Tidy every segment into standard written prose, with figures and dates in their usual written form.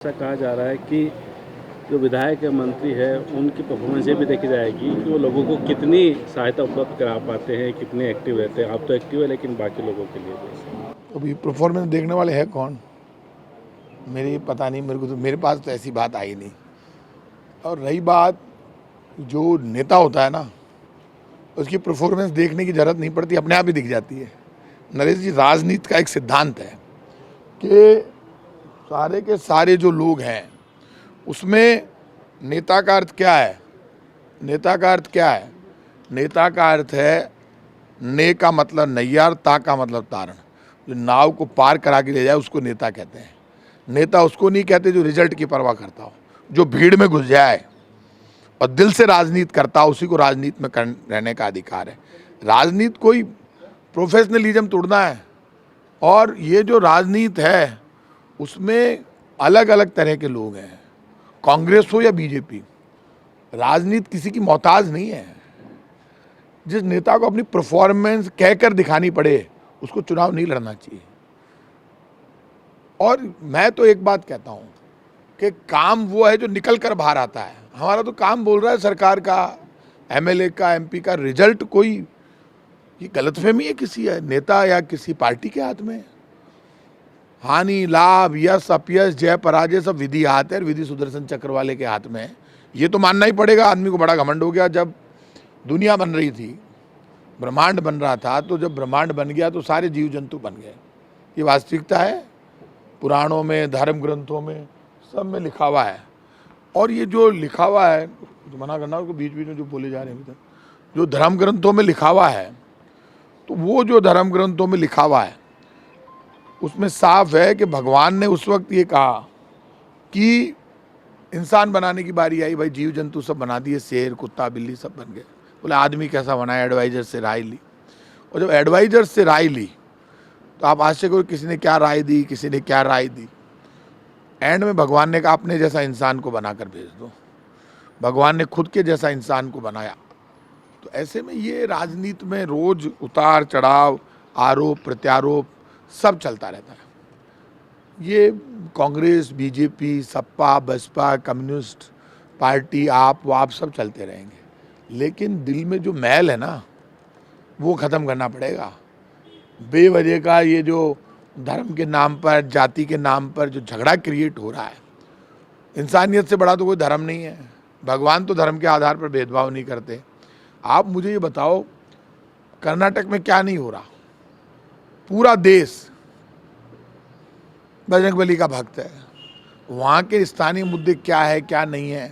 ऐसा कहा जा रहा है कि जो विधायक या मंत्री है उनकी परफॉर्मेंस ये भी देखी जाएगी कि वो लोगों को कितनी सहायता उपलब्ध करा पाते हैं, कितने एक्टिव रहते हैं। आप तो एक्टिव है लेकिन बाकी लोगों के लिए भी। अभी परफॉर्मेंस देखने वाले हैं कौन? मेरी पता नहीं, मेरे पास तो ऐसी बात आई नहीं। और रही बात, जो नेता होता है ना, उसकी परफॉर्मेंस देखने की जरूरत नहीं पड़ती, अपने आप ही दिख जाती है। नरेश जी, राजनीति का एक सिद्धांत है कि सारे के सारे जो लोग हैं उसमें नेता का अर्थ क्या है? नेता का अर्थ क्या है? नेता का अर्थ है, ने का मतलब नैयार, ता का मतलब तारण। जो नाव को पार करा के ले जाए उसको नेता कहते हैं। नेता उसको नहीं कहते जो रिजल्ट की परवाह करता हो, जो भीड़ में घुस जाए और दिल से राजनीति करता हो, उसी को राजनीति में रहने का अधिकार है। राजनीति कोई प्रोफेशनलिज्म तोड़ना है। और ये जो राजनीति है उसमें अलग अलग तरह के लोग हैं, कांग्रेस हो या बीजेपी। राजनीति किसी की मोहताज नहीं है। जिस नेता को अपनी परफॉर्मेंस कहकर दिखानी पड़े उसको चुनाव नहीं लड़ना चाहिए। और मैं तो एक बात कहता हूं कि काम वो है जो निकल कर बाहर आता है। हमारा तो काम बोल रहा है सरकार का, एमएलए का, एमपी का। रिजल्ट कोई ये गलतफहमी है किसी नेता या किसी पार्टी के हाथ में। हानि, लाभ, यश, अपयश, जय, पराजय सब विधि हाथ है और विधि सुदर्शन चक्र वाले के हाथ में है। ये तो मानना ही पड़ेगा। आदमी को बड़ा घमंड हो गया। जब दुनिया बन रही थी, ब्रह्मांड बन रहा था, तो जब ब्रह्मांड बन गया तो सारे जीव जंतु बन गए। ये वास्तविकता है। पुराणों में, धर्म ग्रंथों में, सब में लिखा हुआ है। और ये जो लिखा हुआ है, तो मना करना उसको, बीच बीच में जो बोले जा रहे हैं, जो धर्म ग्रंथों में लिखा हुआ है, तो वो जो धर्म ग्रंथों में लिखा हुआ है उसमें साफ है कि भगवान ने उस वक्त ये कहा कि इंसान बनाने की बारी आई। भाई जीव जंतु सब बना दिए, शेर, कुत्ता, बिल्ली सब बन गए। बोले आदमी कैसा बनाया? एडवाइजर से राय ली। और जब एडवाइजर से राय ली तो आप आश्चर्य करो, किसी ने क्या राय दी, किसी ने क्या राय दी। एंड में भगवान ने कहा अपने जैसा इंसान को बनाकर भेज दो। भगवान ने खुद के जैसा इंसान को बनाया। तो ऐसे में ये राजनीति में रोज उतार चढ़ाव, आरोप प्रत्यारोप सब चलता रहता है। ये Congress, BJP, Sapa, Basapa, communist party, आप वाप सब चलते रहेंगे, लेकिन दिल में जो मैल है ना, वो ख़त्म करना पड़ेगा। बेवजह का ये जो धर्म के नाम पर, जाति के नाम पर जो झगड़ा क्रिएट हो रहा है, इंसानियत से बड़ा तो कोई धर्म नहीं है। भगवान तो धर्म के आधार पर भेदभाव नहीं करते। आप मुझे ये बताओ, कर्नाटक में क्या नहीं हो रहा? पूरा देश बजरंगबली का भक्त है। वहाँ के स्थानीय मुद्दे क्या है क्या नहीं है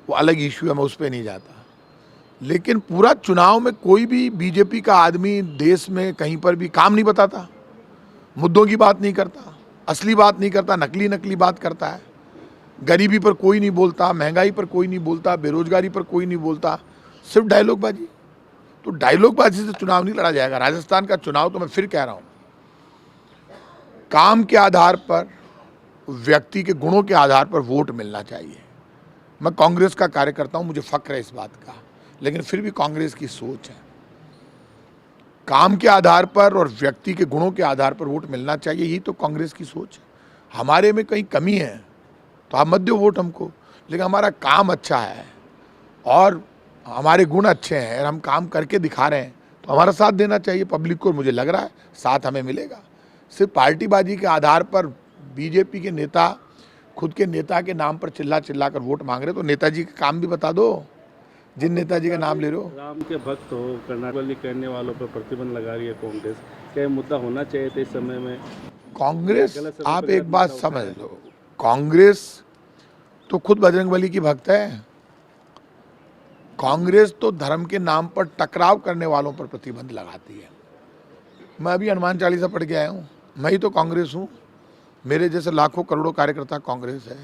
वो अलग इशू है, मैं उस पर नहीं जाता। लेकिन पूरा चुनाव में कोई भी बीजेपी का आदमी देश में कहीं पर भी काम नहीं बताता, मुद्दों की बात नहीं करता, असली बात नहीं करता, नकली नकली बात करता है। गरीबी पर कोई नहीं बोलता, महंगाई पर कोई नहीं बोलता, बेरोजगारी पर कोई नहीं बोलता, सिर्फ डायलॉगबाजी। तो डायलॉगबाजी से चुनाव नहीं लड़ा जाएगा। राजस्थान का चुनाव तो मैं फिर कह रहा हूँ, काम के आधार पर, व्यक्ति के गुणों के आधार पर वोट मिलना चाहिए। मैं कांग्रेस का कार्यकर्ता हूं, मुझे फक्र है इस बात का, लेकिन फिर भी कांग्रेस की सोच है काम के आधार पर और व्यक्ति के गुणों के आधार पर वोट मिलना चाहिए। यही तो कांग्रेस की सोच है। हमारे में कहीं कमी है तो आप मत दो वोट हमको, लेकिन हमारा काम अच्छा है और हमारे गुण अच्छे हैं और हम काम करके दिखा रहे हैं तो हमारा साथ देना चाहिए पब्लिक को। मुझे लग रहा है साथ हमें मिलेगा। सिर्फ पार्टीबाजी के आधार पर बीजेपी के नेता खुद के नेता के नाम पर चिल्ला चिल्ला कर वोट मांग रहे, तो नेताजी का काम भी बता दो, जिन नेताजी का नाम ले रहे हो। राम के भक्त हो, कर्नाटक करने वालों पर प्रतिबंध लगा रही है कांग्रेस। क्या मुद्दा होना चाहिए था इस समय में? कांग्रेस, आप एक बात समझ लो, कांग्रेस तो खुद बजरंगबली की भक्त है। कांग्रेस तो धर्म के नाम पर टकराव करने वालों पर प्रतिबंध लगाती है। मैं अभी हनुमान चालीसा पढ़ के आया हूँ। मैं ही तो कांग्रेस हूँ, मेरे जैसे लाखों करोड़ों कार्यकर्ता कांग्रेस है।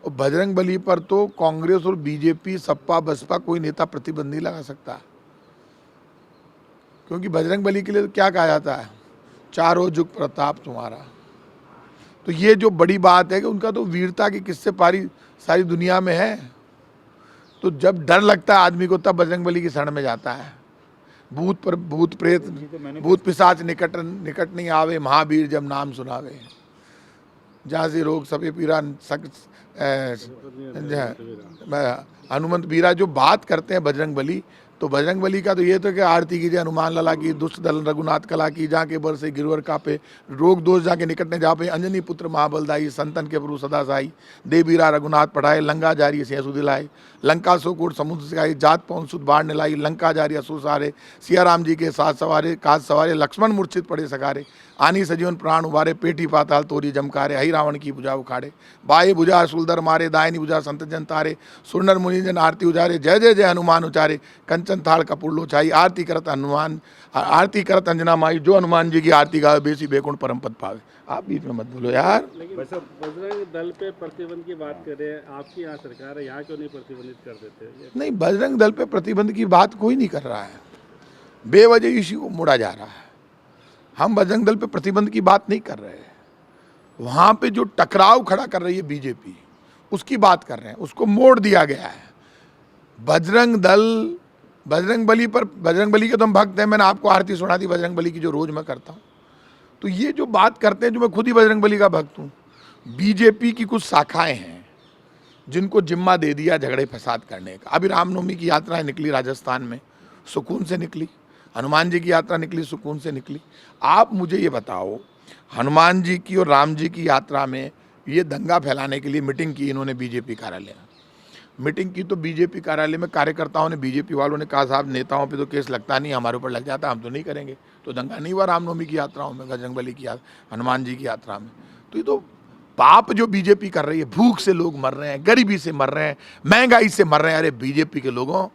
और बजरंगबली पर तो कांग्रेस और बीजेपी, सपा, बसपा कोई नेता प्रतिबंध नहीं लगा सकता, क्योंकि बजरंगबली के लिए तो क्या कहा जाता है, चारों जुग प्रताप तुम्हारा। तो ये जो बड़ी बात है कि उनका तो वीरता की किस्से पारी सारी दुनिया में है। तो जब डर लगता है आदमी को तब बजरंगबली की शरण में जाता है। भूत प्रेत, भूत पिशाच निकट नहीं आवे, महावीर जब नाम सुनावे। जहाँ से रोग सभी पीरा हनुमंत बीरा जो बात करते हैं बजरंग बली, तो बजरंग बली का तो ये तो कि आरती कीजिए हनुमान लला की, दुष्ट दल रघुनाथ कला की, जाके बर से गिरवर कापे, रोग दोष जाके निकट ने जापे, अंजनी पुत्र महाबलदाई, संतन के प्रभु सदा साई, दे बीरा रघुनाथ पढ़ाए, लंका जारी सेसु दिलाए, लंका सो कोट समुद्र सिखाई, जात पवन सुध बाढ़ निलाई, लंका जारी असुर सारे, सिया राम जी के साथ सवारे, काज सवारे, लक्ष्मण मूर्छित पड़े सकारे, आनी सजीवन प्राण उबारे, पेटी पाताल तोरी जमकारे, हई रावण की भुजा उखाड़े, बाए भुजा सुलदर मारे, दाहिनी भुजा संत जन तारे, सुरनर मुनि जन आरती उजारे, जय जय जय हनुमान उचारे, कंचन थाल कपूर लोचाई, आरती करत हनुमान, आरती करत अंजना माई, जो हनुमान जी की आरती गावे बेसी बेकुंठ परम पद पावे। आप बीच में मत बोलो यार। लेकिन बजरंग दल पे प्रतिबंध की बात कर रहे हैं, आपकी यहाँ सरकार है, यहाँ क्यों नहीं प्रतिबंधित कर देते? नहीं, बजरंग दल पे प्रतिबंध की बात कोई नहीं कर रहा है, बेवजह इसी को मोड़ा जा रहा है। हम बजरंग दल पे प्रतिबंध की बात नहीं कर रहे हैं, वहाँ पे जो टकराव खड़ा कर रही है बीजेपी, उसकी बात कर रहे हैं, उसको मोड़ दिया गया है। बजरंग दल, बजरंग बली के तो हम भक्त हैं, मैंने आपको आरती सुना दी बजरंग बली की जो रोज मैं करता हूँ। तो ये जो बात करते हैं, जो मैं खुद ही बजरंग बली का भक्त हूँ, बीजेपी की कुछ शाखाएं हैं जिनको जिम्मा दे दिया झगड़े फसाद करने का। अभी रामनवमी की यात्रा निकली राजस्थान में, सुकून से निकली, हनुमान जी की यात्रा निकली, सुकून से निकली। आप मुझे ये बताओ, हनुमान जी की और राम जी की यात्रा में ये दंगा फैलाने के लिए मीटिंग की इन्होंने बीजेपी कार्यालय में, मीटिंग की तो बीजेपी कार्यालय में कार्यकर्ताओं ने, बीजेपी वालों ने कहा साहब नेताओं पे तो केस लगता नहीं, हमारे ऊपर लग जाता, हम तो नहीं करेंगे। तो दंगा नहीं हुआ रामनवमी की यात्राओं में, बजरंग बली की हनुमान जी की यात्रा में। तो ये तो पाप जो बीजेपी कर रही है, भूख से लोग मर रहे हैं, गरीबी से मर रहे हैं, महंगाई से मर रहे हैं। अरे बीजेपी के लोगों,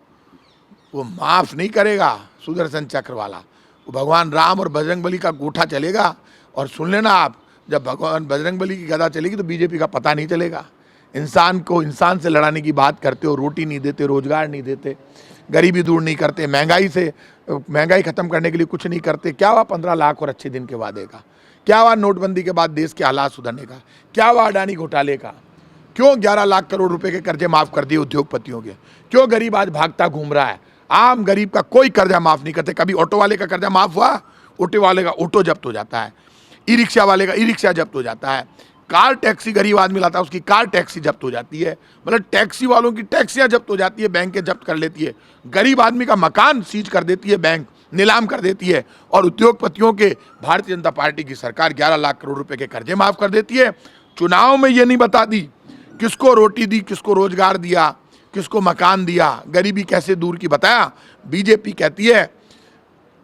वो माफ नहीं करेगा सुदर्शन चक्र वाला, वो भगवान राम और बजरंग बली का गूठा चलेगा। और सुन लेना आप, जब भगवान बजरंग बली की गदा चलेगी तो बीजेपी का पता नहीं चलेगा। इंसान को इंसान से लड़ाने की बात करते हो, रोटी नहीं देते, रोजगार नहीं देते, गरीबी दूर नहीं करते, महंगाई खत्म करने के लिए कुछ नहीं करते। क्या हुआ 15 लाख और अच्छे दिन के वादे का? क्या हुआ नोटबंदी के बाद देश के हालात सुधरने का? क्या हुआ अडानी घोटाले का? क्यों 11 लाख करोड़ रुपए के कर्जे माफ कर दिए उद्योगपतियों के? क्यों गरीब आज भागता घूम रहा है? आम गरीब का कोई कर्जा माफ नहीं करते। कभी ऑटो वाले का कर्जा माफ हुआ? ऑटो वाले का ऑटो जब्त हो जाता है, ई रिक्शा वाले का ई रिक्शा जब्त हो जाता है, कार टैक्सी गरीब आदमी लाता है उसकी कार टैक्सी जब्त हो जाती है, मतलब टैक्सी वालों की टैक्सियां जब्त हो जाती है, बैंक के जब्त कर लेती है, गरीब आदमी का मकान सीज कर देती है बैंक, नीलाम कर देती है। और उद्योगपतियों के भारतीय जनता पार्टी की सरकार 11 लाख करोड़ रुपए के कर्जे माफ कर देती है। चुनाव में ये नहीं बता दी किसको रोटी दी, किसको रोजगार दिया, किसको मकान दिया, गरीबी कैसे दूर की बताया। बीजेपी कहती है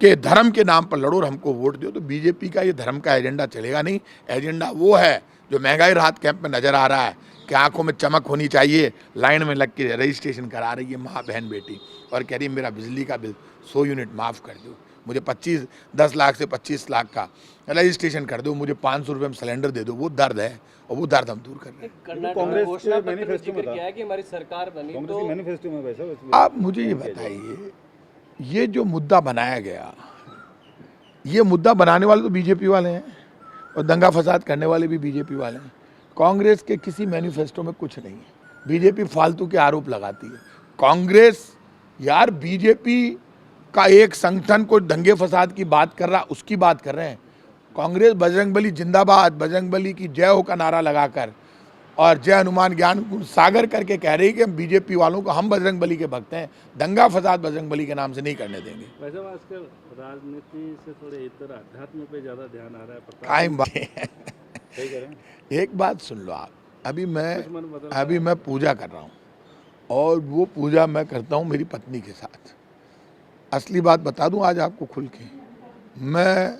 कि धर्म के नाम पर लड़ो और हमको वोट दो। तो बीजेपी का ये धर्म का एजेंडा चलेगा नहीं। एजेंडा वो है जो महंगाई राहत कैंप में नजर आ रहा है कि आंखों में चमक होनी चाहिए, लाइन में लग के रजिस्ट्रेशन करा रही है माँ बहन बेटी, और कह रही है मेरा बिजली का बिल 100 यूनिट माफ़ कर दो, मुझे 10 लाख से 25 लाख का रजिस्ट्रेशन कर दो, मुझे 500 रुपये में सिलेंडर दे दो। वो दर्द है और वो दर्द हम दूर कर रहे हैं। कांग्रेस के मैनिफेस्टो में क्या है कि हमारी सरकार बनी तो मैनिफेस्टो में वैसा। आप मुझे ये बताइए, ये जो मुद्दा बनाया गया, ये मुद्दा बनाने वाले तो बीजेपी वाले हैं और दंगा फसाद करने वाले भी बीजेपी वाले हैं। कांग्रेस के किसी मैनिफेस्टो में कुछ नहीं है। बीजेपी फालतू के आरोप लगाती है। कांग्रेस यार, बीजेपी का एक संगठन को दंगे फसाद की बात कर रहा, उसकी बात कर रहे हैं। कांग्रेस बजरंग बली जिंदाबाद, बजरंग बली की जय हो का नारा लगाकर और जय हनुमान ज्ञान सागर करके कह रही है कि बीजेपी वालों को हम बजरंग बली के भक्त हैं, दंगा फसाद बजरंग बली के नाम से नहीं करने देंगे। वैसे आजकल राजनीति से थोड़े इधर अध्यात्म पे ज्यादा ध्यान आ रहा है, पता कायम बात है। एक बात सुन लो आप, अभी मैं पूजा कर रहा हूँ और वो पूजा मैं करता हूँ मेरी पत्नी के साथ। असली बात बता दूँ आज आपको खुल के, मैं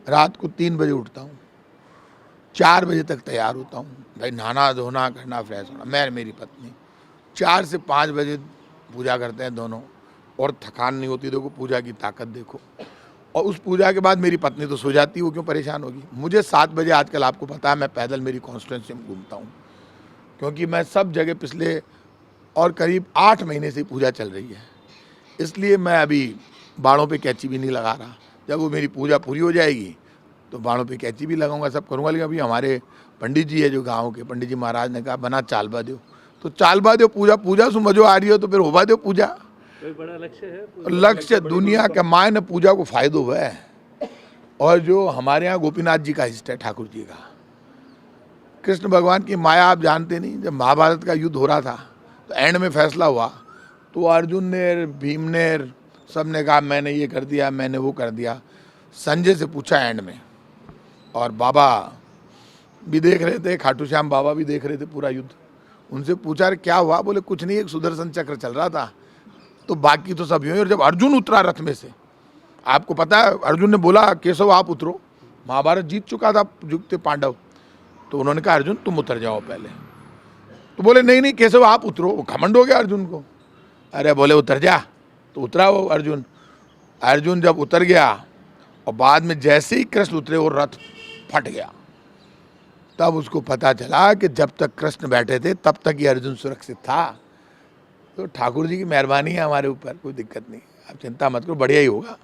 रात को 3 बजे उठता हूँ, 4 बजे तक तैयार होता हूँ, भाई नहाना धोना करना, फ्रेश होना। मैं मेरी पत्नी 4 से 5 बजे पूजा करते हैं दोनों, और थकान नहीं होती। देखो पूजा की ताकत देखो। और उस पूजा के बाद मेरी पत्नी तो सो जाती है, वो क्यों परेशान होगी। मुझे 7 बजे आजकल आपको पता है मैं पैदल मेरी कॉन्स्टिट्यूंसी में घूमता हूँ, क्योंकि मैं सब जगह पिछले और करीब 8 महीने से पूजा चल रही है, इसलिए मैं अभी बाड़ों पे कैंची भी नहीं लगा रहा। जब वो मेरी पूजा पूरी हो जाएगी तो बाड़ों पे कैंची भी लगाऊंगा, सब करूँगा। लेकिन अभी हमारे पंडित जी है जो गाँव के, पंडित जी महाराज ने कहा बना चालबा दो, तो चालबा दो पूजा से मजो आ रही हो तो फिर होबा दो पूजा। कोई बड़ा लक्ष्य है? लक्ष्य दुनिया के माय ने पूजा को फायदो हुआ है। और जो हमारे यहाँ गोपीनाथ जी का हिस्सा है, ठाकुर जी का, कृष्ण भगवान की माया आप जानते नहीं। जब महाभारत का युद्ध हो रहा था तो एंड में फैसला हुआ, तो अर्जुन ने, भीम ने, सब ने कहा मैंने ये कर दिया, मैंने वो कर दिया। संजय से पूछा एंड में, और बाबा भी देख रहे थे, खाटू श्याम बाबा भी देख रहे थे पूरा युद्ध। उनसे पूछा अरे क्या हुआ? बोले कुछ नहीं, एक सुदर्शन चक्र चल रहा था, तो बाकी तो सब यूं ही। और जब अर्जुन उतरा रथ में से, आपको पता है अर्जुन ने बोला केशव आप उतरो, महाभारत जीत चुका था युक्त पांडव, तो उन्होंने कहा अर्जुन तुम उतर जाओ पहले। तो बोले नहीं नहीं केशव आप उतरो। वो घमंड हो गया अर्जुन को। अरे बोले उतर जा, तो उतरा वो अर्जुन। अर्जुन जब उतर गया और बाद में जैसे ही कृष्ण उतरे वो रथ फट गया, तब उसको पता चला कि जब तक कृष्ण बैठे थे तब तक ही अर्जुन सुरक्षित था। तो ठाकुर जी की मेहरबानी है हमारे ऊपर, कोई दिक्कत नहीं, आप चिंता मत करो, बढ़िया ही होगा।